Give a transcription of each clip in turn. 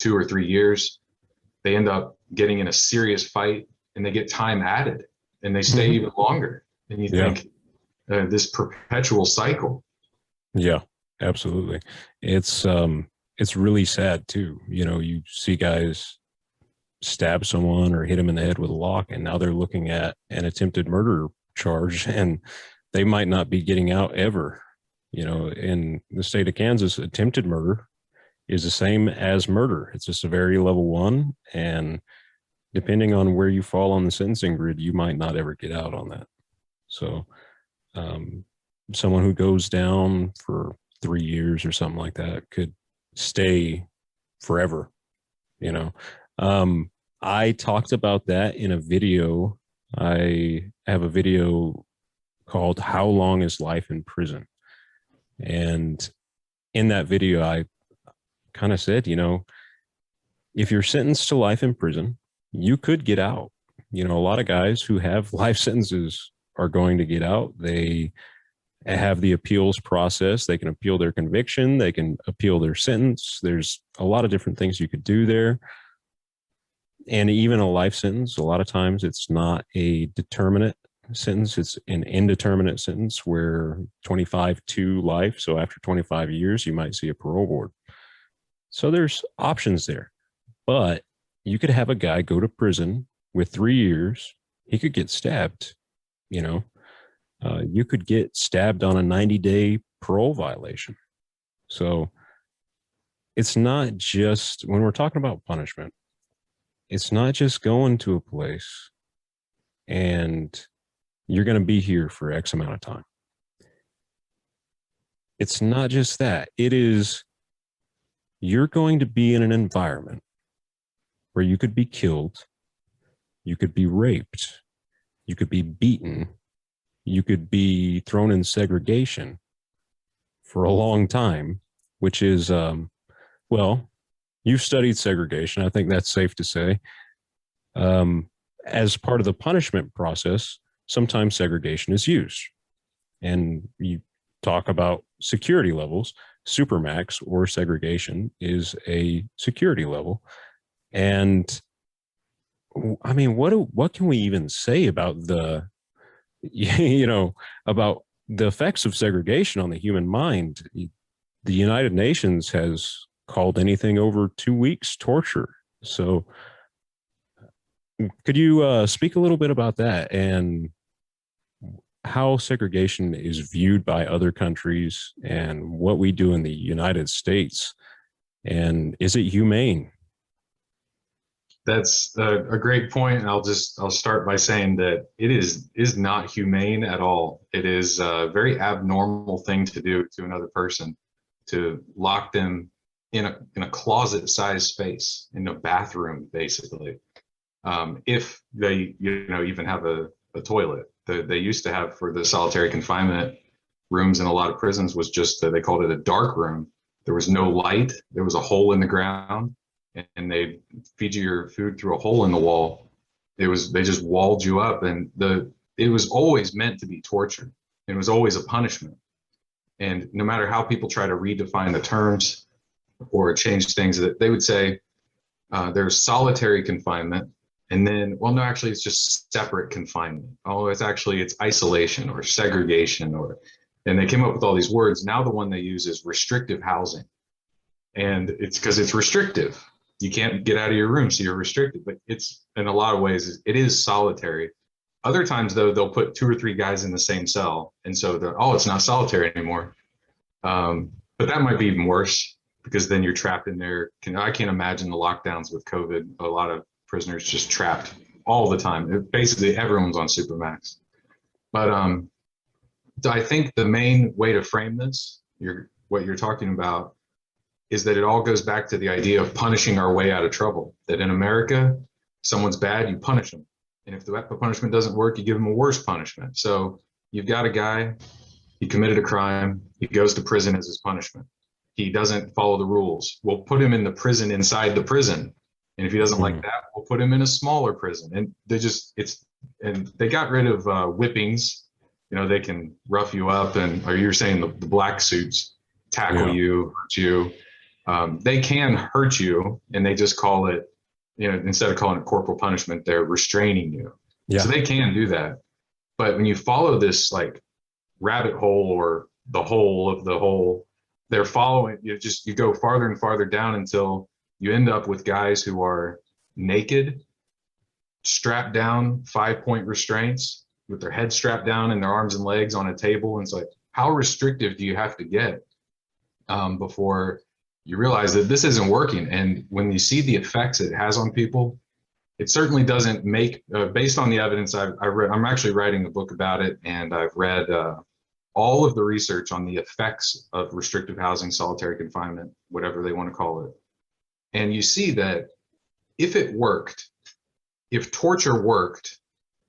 2 or 3 years, they end up getting in a serious fight and they get time added and they stay Hmm. even longer. And you Yeah. think this perpetual cycle. Yeah, absolutely. It's really sad too. You know, you see guys stab someone or hit him in the head with a lock, and now they're looking at an attempted murder charge, and they might not be getting out ever. You know, in the state of Kansas, attempted murder is the same as murder. It's a severity level one, and depending on where you fall on the sentencing grid, you might not ever get out on that. So, um, someone who goes down for 3 years or something like that could stay forever. You know, um, I talked about that in a video. I have a video called "How Long Is Life in Prison?" And in that video, I kind of said, you know, if you're sentenced to life in prison, you could get out. You know, a lot of guys who have life sentences are going to get out. They have the appeals process. They can appeal their conviction. They can appeal their sentence. There's a lot of different things you could do there. And even a life sentence, a lot of times it's not a determinate sentence. It's an indeterminate sentence where 25 to life. So after 25 years, you might see a parole board. So there's options there. But you could have a guy go to prison with 3 years. He could get stabbed, you know. You could get stabbed on a 90-day parole violation. So it's not just when we're talking about punishment, it's not just going to a place and you're going to be here for X amount of time. It's not just that. It is you're going to be in an environment where you could be killed, you could be raped, you could be beaten, you could be thrown in segregation for a long time, which is, well, you've studied segregation. I think that's safe to say. Um, as part of the punishment process, sometimes segregation is used. And you talk about security levels, supermax or segregation is a security level. And I mean, what can we even say about the you know about the effects of segregation on the human mind? The United Nations has called anything over 2 weeks torture. So, could you speak a little bit about that and how segregation is viewed by other countries and what we do in the United States? And is it humane? That's a great point. And I'll start by saying that it is not humane at all. It is a very abnormal thing to do to another person, to lock them in a closet-sized space in a bathroom, basically. If they even have a toilet. They used to have for the solitary confinement rooms in a lot of prisons was just they called it a dark room. There was no light. There was a hole in the ground and they feed you your food through a hole in the wall. They just walled you up, and it was always meant to be torture. It was always a punishment. And no matter how people try to redefine the terms or change things, that they would say there's solitary confinement, and then well, no, actually, it's just separate confinement. Oh, it's isolation or segregation, and they came up with all these words. Now the one they use is restrictive housing, and it's because it's restrictive. You can't get out of your room, so you're restricted. But it's in a lot of ways it is solitary. Other times though, they'll put 2 or 3 guys in the same cell, and so it's not solitary anymore. But that might be even worse because then you're trapped in there. I can't imagine the lockdowns with COVID. A lot of prisoners just trapped all the time. Basically, everyone's on supermax. But I think the main way to frame this, what you're talking about, is that it all goes back to the idea of punishing our way out of trouble. That in America, someone's bad, you punish them. And if the punishment doesn't work, you give them a worse punishment. So you've got a guy, he committed a crime, he goes to prison as his punishment. He doesn't follow the rules. We'll put him in the prison inside the prison. And if he doesn't like that, we'll put him in a smaller prison. And they got rid of whippings. They can rough you up, or you're saying the black suits tackle Yeah. you, hurt you. They can hurt you, and they just call it, instead of calling it corporal punishment, they're restraining you. So Yeah. they can do that. But when you follow this like rabbit hole or the hole of the hole, they're following you go farther and farther down until you end up with guys who are naked, strapped down, 5-point restraints with their head strapped down and their arms and legs on a table. And it's like, how restrictive do you have to get before you realize that this isn't working? And when you see the effects it has on people, it certainly doesn't make, based on the evidence I read, I'm actually writing a book about it, and I've read all of the research on the effects of restrictive housing, solitary confinement, whatever they want to call it. And you see that if it worked, if torture worked,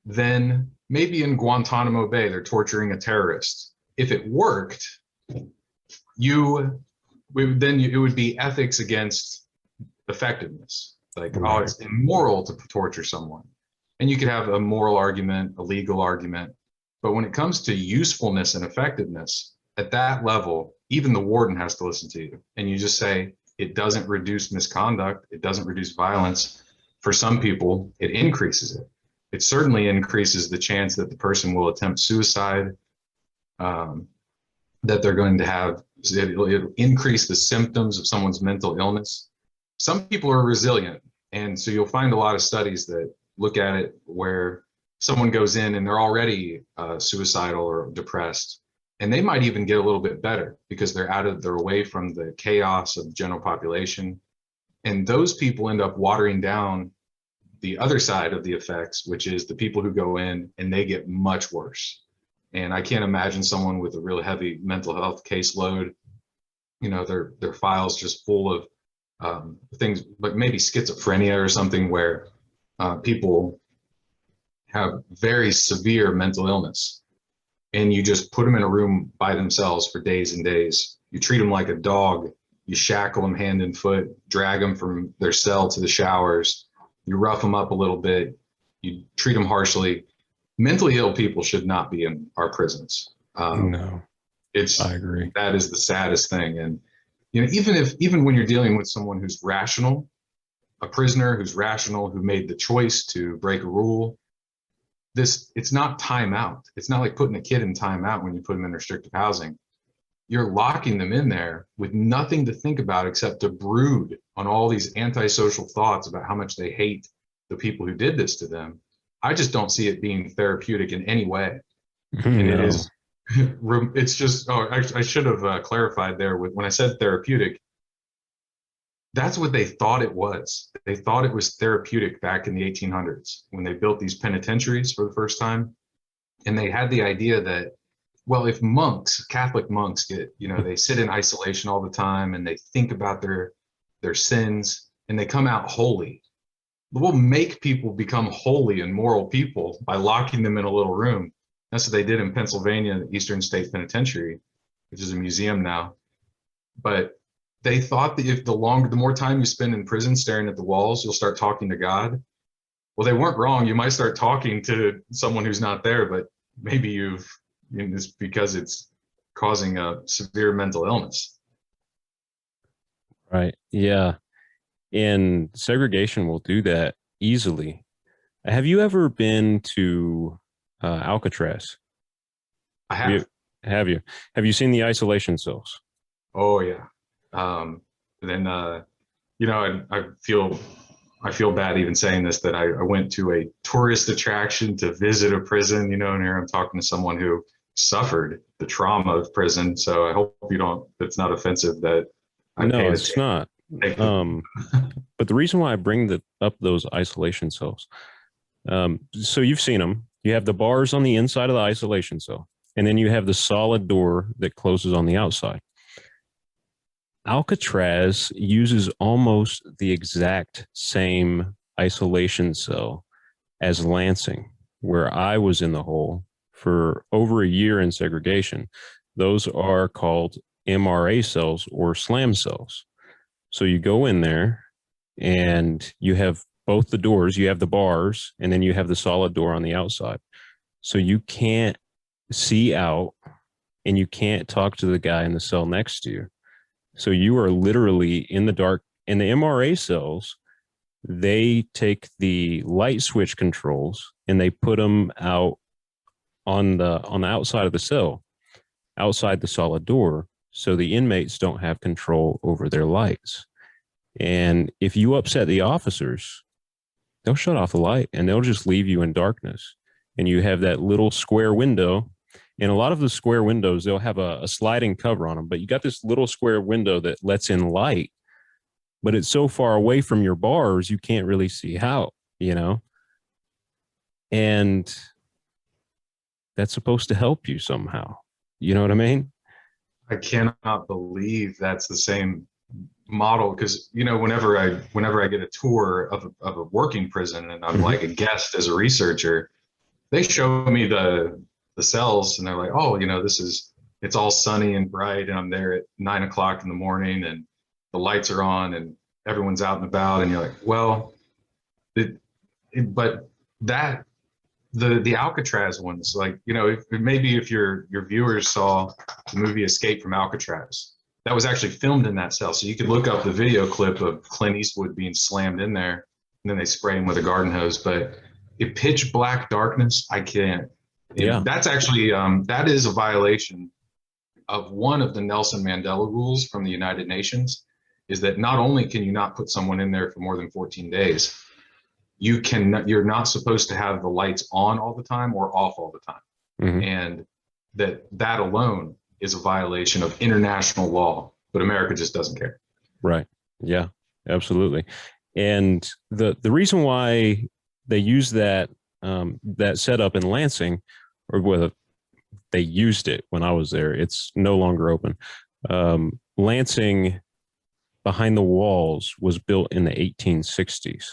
then maybe in Guantanamo Bay, they're torturing a terrorist. If it worked, it would be ethics against effectiveness. Like, oh, it's immoral to torture someone. And you could have a moral argument, a legal argument. But when it comes to usefulness and effectiveness, at that level, even the warden has to listen to you. And you just say, it doesn't reduce misconduct, it doesn't reduce violence. For some people, it increases it. It certainly increases the chance that the person will attempt suicide, that they're going to have, it'll increase the symptoms of someone's mental illness. Some people are resilient. And so you'll find a lot of studies that look at it where someone goes in and they're already suicidal or depressed, and they might even get a little bit better because they're away from the chaos of the general population. And those people end up watering down the other side of the effects, which is the people who go in and they get much worse. And I can't imagine someone with a really heavy mental health caseload, their files just full of things, but maybe schizophrenia or something, where people have very severe mental illness, and you just put them in a room by themselves for days and days. You treat them like a dog. You shackle them hand and foot, drag them from their cell to the showers. You rough them up a little bit. You treat them harshly. Mentally ill people should not be in our prisons. No, I agree. That is the saddest thing. And even when you're dealing with someone who's rational, a prisoner who's rational, who made the choice to break a rule, it's not timeout. It's not like putting a kid in timeout when you put them in restrictive housing. You're locking them in there with nothing to think about except to brood on all these antisocial thoughts about how much they hate the people who did this to them. I just don't see it being therapeutic in any way. And No. it is, it's just, I should have clarified there when I said therapeutic. That's what they thought it was. They thought it was therapeutic back in the 1800s when they built these penitentiaries for the first time. And they had the idea that, well, if Catholic monks they sit in isolation all the time and they think about their sins and they come out holy. We'll make people become holy and moral people by locking them in a little room. That's what they did in Pennsylvania, the Eastern State Penitentiary, which is a museum now. But they thought that if the more time you spend in prison staring at the walls, you'll start talking to God. Well, they weren't wrong. You might start talking to someone who's not there, but maybe it's because it's causing a severe mental illness. Right. Yeah. And segregation will do that easily. Have you ever been to Alcatraz? I have. Have you? Have you seen the isolation cells? Oh yeah. Then I feel bad even saying this, that I went to a tourist attraction to visit a prison, and here I'm talking to someone who suffered the trauma of prison. So I hope it's not offensive that I No, paid it's not. But the reason why I bring up those isolation cells, so you've seen them. You have the bars on the inside of the isolation cell, and then you have the solid door that closes on the outside. Alcatraz uses almost the exact same isolation cell as Lansing, where I was in the hole for over a year in segregation. Those are called MRA cells or slam cells. So you go in there and you have both the doors, you have the bars, and then you have the solid door on the outside. So you can't see out and you can't talk to the guy in the cell next to you. So you are literally in the dark. In the MRA cells, they take the light switch controls and they put them out on the outside of the cell, outside the solid door, so the inmates don't have control over their lights. And if you upset the officers, they'll shut off the light and they'll just leave you in darkness. And you have that little square window. And a lot of the square windows, they'll have a sliding cover on them, but you got this little square window that lets in light, but it's so far away from your bars, you can't really see how, you know? And that's supposed to help you somehow. You know what I mean? I cannot believe that's the same model, because whenever I get a tour of a working prison and I'm Mm-hmm. like a guest as a researcher, they show me the cells and they're like, oh, it's all sunny and bright and I'm there at 9 o'clock in the morning and the lights are on and everyone's out and about, and you're like, well, but that the Alcatraz ones, like, if your viewers saw the movie Escape from Alcatraz, that was actually filmed in that cell. So you could look up the video clip of Clint Eastwood being slammed in there, and then they spray him with a garden hose. But in pitch black darkness, I can't. And Yeah. that's actually that is a violation of one of the Nelson Mandela rules from the United Nations. Is that not only can you not put someone in there for more than 14 days, you're not supposed to have the lights on all the time or off all the time, Mm-hmm. and that alone is a violation of international law, but America just doesn't care. Right. Yeah, absolutely. And the reason why they use that setup in Lansing, or whether they used it when I was there, it's no longer open. Lansing behind the walls was built in the 1860s.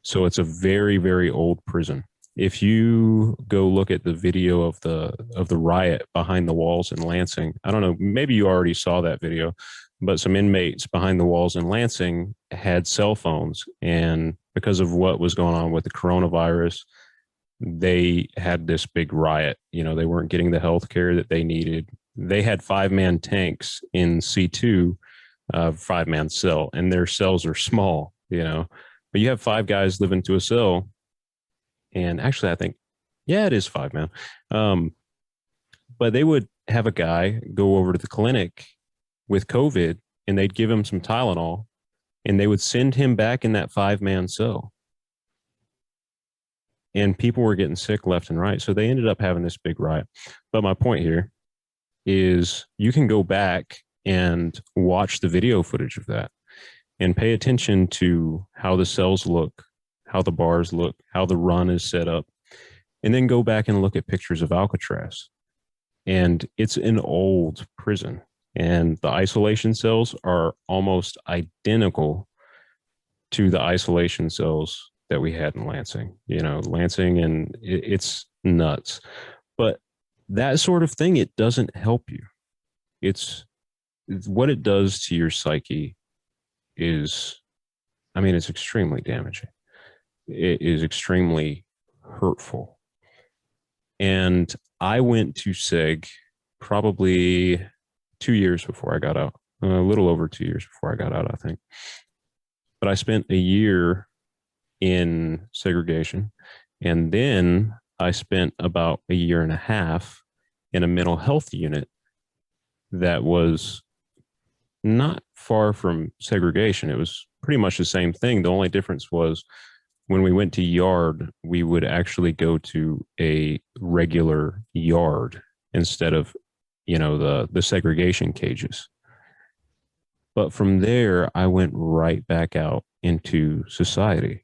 So it's a very, very old prison. If you go look at the video of the riot behind the walls in Lansing, I don't know, maybe you already saw that video, but some inmates behind the walls in Lansing had cell phones, and because of what was going on with the coronavirus, they had this big riot. You know, they weren't getting the health care that they needed. They had 5-man tanks in C2, 5-man cell, and their cells are small, you know, but you have 5 guys living to a cell. And actually, I think, yeah, it is 5-man. But they would have a guy go over to the clinic with COVID and they'd give him some Tylenol and they would send him back in that 5-man cell. And people were getting sick left and right. So they ended up having this big riot. But my point here is you can go back and watch the video footage of that and pay attention to how the cells look, how the bars look, how the run is set up, and then go back and look at pictures of Alcatraz. And it's an old prison, and the isolation cells are almost identical to the isolation cells that we had in Lansing. You know, Lansing, and it's nuts. But that sort of thing, it doesn't help you. It's what it does to your psyche is, I mean, it's extremely damaging. It is extremely hurtful. And I went to SEG probably 2 years before I got out, a little over 2 years before I got out, I think. But I spent a year in segregation. And then I spent about a year and a half in a mental health unit that was not far from segregation. It was pretty much the same thing. The only difference was when we went to yard, we would actually go to a regular yard instead of, you know, the segregation cages. But from there, I went right back out into society.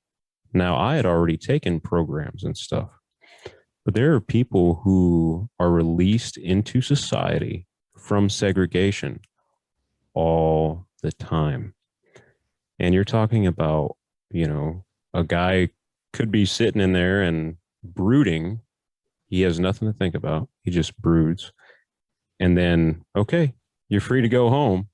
Now, I had already taken programs and stuff, but there are people who are released into society from segregation all the time. And you're talking about, you know, a guy could be sitting in there and brooding. He has nothing to think about. He just broods. And then, okay, you're free to go home.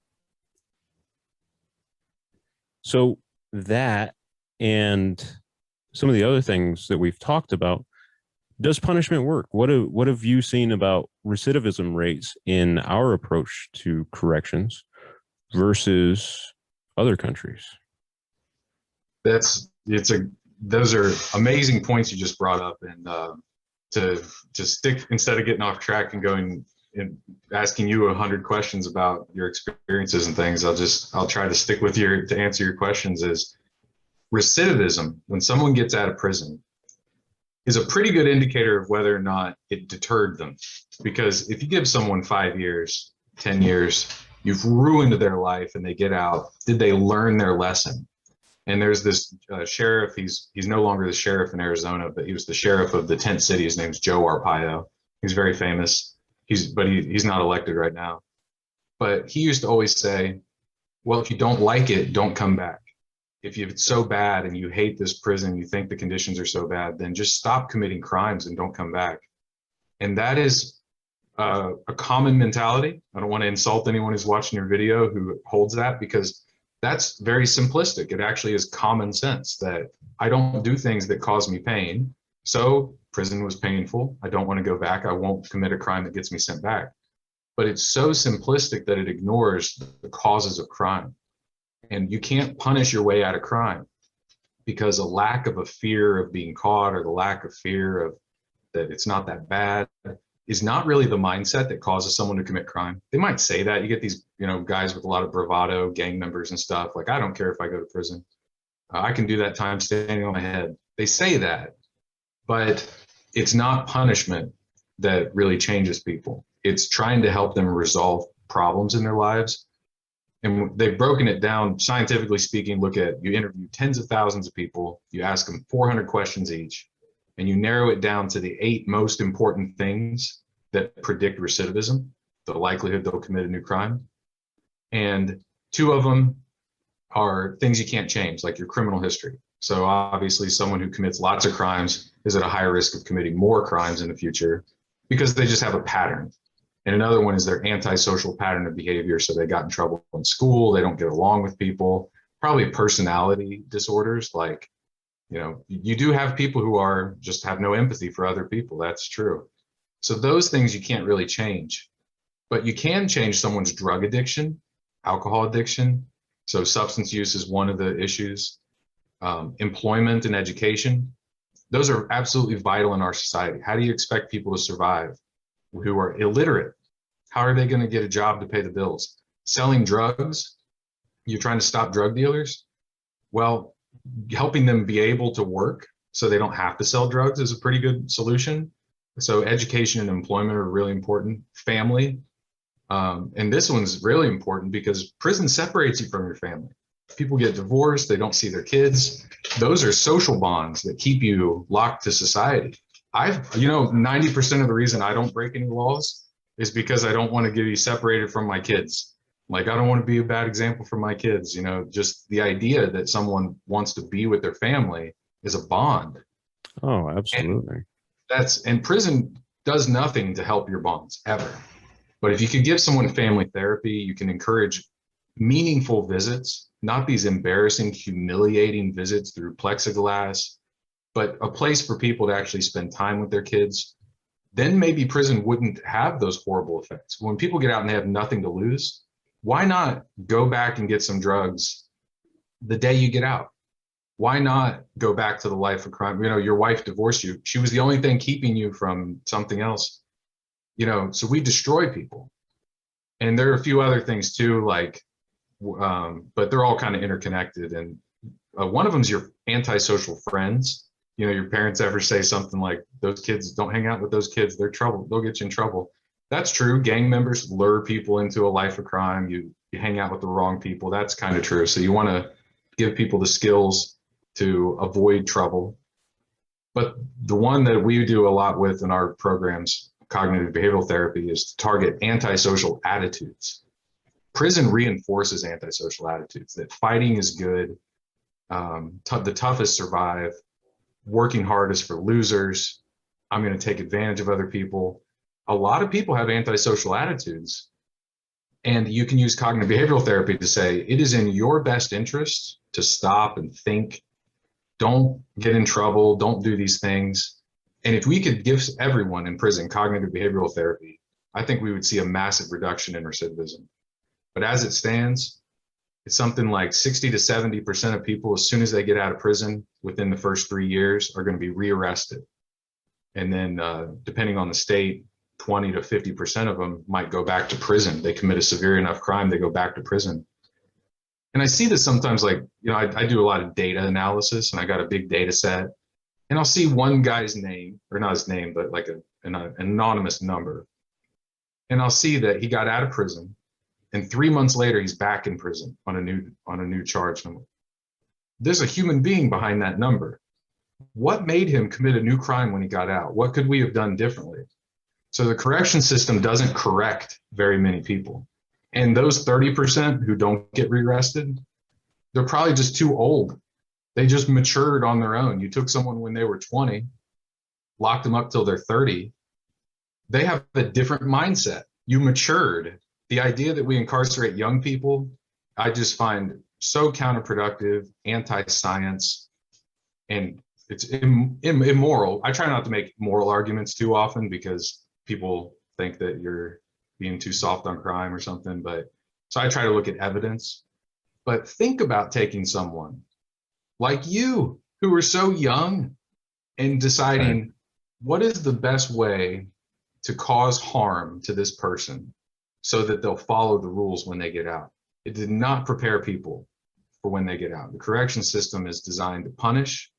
So that and some of the other things that we've talked about, does punishment work? What have you seen about recidivism rates in our approach to corrections? versus other countries? Those are amazing points you just brought up, and to stick, instead of getting off track and going and asking you 100 questions about your experiences and things, I'll try to stick with to answer your questions. Is recidivism, when someone gets out of prison, is a pretty good indicator of whether or not it deterred them. Because if you give someone 5 years, 10 years, you've ruined their life and they get out, did they learn their lesson? And there's this sheriff, he's no longer the sheriff in Arizona, but he was the sheriff of the tent city. His name's Joe Arpaio. He's very famous. He's not elected right now. But he used to always say, well, if you don't like it, don't come back. If it's so bad and you hate this prison, you think the conditions are so bad, then just stop committing crimes and don't come back. And that is a common mentality. I don't want to insult anyone who's watching your video who holds that, because that's very simplistic. It actually is common sense that I don't do things that cause me pain. So prison was painful. I don't want to go back. I won't commit a crime that gets me sent back. But it's so simplistic that it ignores the causes of crime. And you can't punish your way out of crime, because a lack of a fear of being caught, or the lack of fear of that it's not that bad, is not really the mindset that causes someone to commit crime. They might say that. You get these, guys with a lot of bravado, gang members and stuff, like, I don't care if I go to prison. I can do that time standing on my head. They say that, but it's not punishment that really changes people. It's trying to help them resolve problems in their lives. And they've broken it down, scientifically speaking. You interview tens of thousands of people, you ask them 400 questions each, and you narrow it down to the 8 most important things that predict recidivism, the likelihood they'll commit a new crime. And 2 of them are things you can't change, like your criminal history. So obviously someone who commits lots of crimes is at a higher risk of committing more crimes in the future, because they just have a pattern. And another one is their antisocial pattern of behavior. So they got in trouble in school, they don't get along with people, probably personality disorders. Like, you do have people who just have no empathy for other people. That's true. So those things you can't really change, but you can change someone's drug addiction, alcohol addiction. So substance use is one of the issues. Employment and education. Those are absolutely vital in our society. How do you expect people to survive who are illiterate? How are they going to get a job to pay the bills? Selling drugs, you're trying to stop drug dealers? Well, helping them be able to work so they don't have to sell drugs is a pretty good solution. So education and employment are really important. Family, and this one's really important because prison separates you from your family. People get divorced, they don't see their kids. Those are social bonds that keep you locked to society. 90% of the reason I don't break any laws is because I don't want to get you separated from my kids. Like, I don't want to be a bad example for my kids. Just the idea that someone wants to be with their family is a bond. Oh, absolutely. And prison does nothing to help your bonds ever. But if you could give someone family therapy, you can encourage meaningful visits, not these embarrassing, humiliating visits through plexiglass, but a place for people to actually spend time with their kids. Then maybe prison wouldn't have those horrible effects. When people get out and they have nothing to lose, why not go back and get some drugs the day you get out? Why not go back to the life of crime? Your wife divorced you. She was the only thing keeping you from something else. So we destroy people. And there are a few other things too, like, but they're all kind of interconnected. And one of them is your antisocial friends. Your parents ever say something like, those kids, don't hang out with those kids, they're trouble, they'll get you in trouble. That's true. Gang members lure people into a life of crime. You hang out with the wrong people. That's kind of true. So you want to give people the skills to avoid trouble. But the one that we do a lot with in our programs, cognitive behavioral therapy, is to target antisocial attitudes. Prison reinforces antisocial attitudes, that fighting is good, the toughest survive, working hard is for losers, I'm going to take advantage of other people. A lot of people have antisocial attitudes, and you can use cognitive behavioral therapy to say, it is in your best interest to stop and think, don't get in trouble, don't do these things. And if we could give everyone in prison cognitive behavioral therapy, I think we would see a massive reduction in recidivism. But as it stands, it's something like 60 to 70% of people, as soon as they get out of prison within the first 3 years, are going to be rearrested. And then depending on the state, 20 to 50% of them might go back to prison. They commit a severe enough crime, they go back to prison. And I see this sometimes, like, I do a lot of data analysis, and I got a big data set, and I'll see one guy's name, or not his name, but like an anonymous number. And I'll see that he got out of prison, and 3 months later, he's back in prison on a new charge number. There's a human being behind that number. What made him commit a new crime when he got out? What could we have done differently? So the correction system doesn't correct very many people. And those 30% who don't get rearrested, they're probably just too old. They just matured on their own. You took someone when they were 20, locked them up till they're 30. They have a different mindset. You matured. The idea that we incarcerate young people, I just find so counterproductive, anti-science, and it's immoral. I try not to make moral arguments too often because people think that you're being too soft on crime or something. But so I try to look at evidence. But think about taking someone like you who were so young and deciding what is the best way to cause harm to this person so that they'll follow the rules when they get out. It did not prepare people for when they get out. The correction system is designed to punish.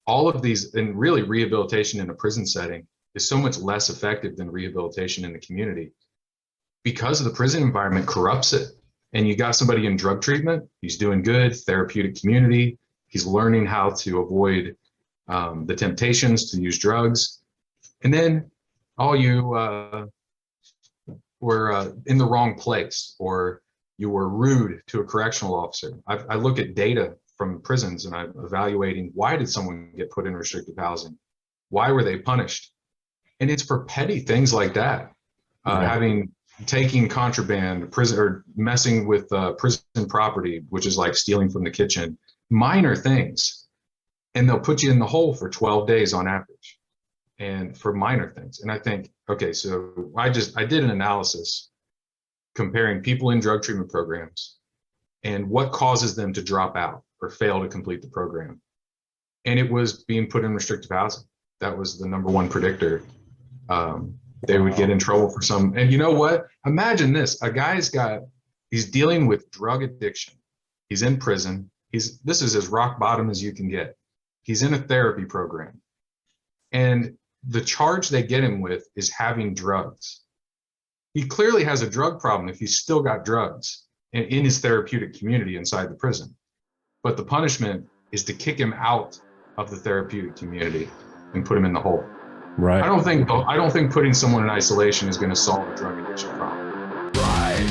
All of these, and really rehabilitation in a prison setting is so much less effective than rehabilitation in the community because the prison environment corrupts it. And you got somebody in drug treatment, he's doing good, therapeutic community, he's learning how to avoid the temptations to use drugs. And then you were in the wrong place, or you were rude to a correctional officer. I look at data from prisons and I'm evaluating, why did someone get put in restrictive housing? Why were they punished? And it's for petty things like that. Taking contraband, prison, or messing with prison property, which is like stealing from the kitchen, minor things. And they'll put you in the hole for 12 days on average, and for minor things. And I think, okay, so I did an analysis comparing people in drug treatment programs and what causes them to drop out or fail to complete the program. And it was being put in restrictive housing. That was the number one predictor. They would get in trouble for some, and you know what? Imagine this, he's dealing with drug addiction. He's in prison. This is as rock bottom as you can get. He's in a therapy program. And the charge they get him with is having drugs. He clearly has a drug problem if he's still got drugs in his therapeutic community inside the prison. But the punishment is to kick him out of the therapeutic community and put him in the hole. Right. I don't think putting someone in isolation is going to solve a drug addiction problem. Right,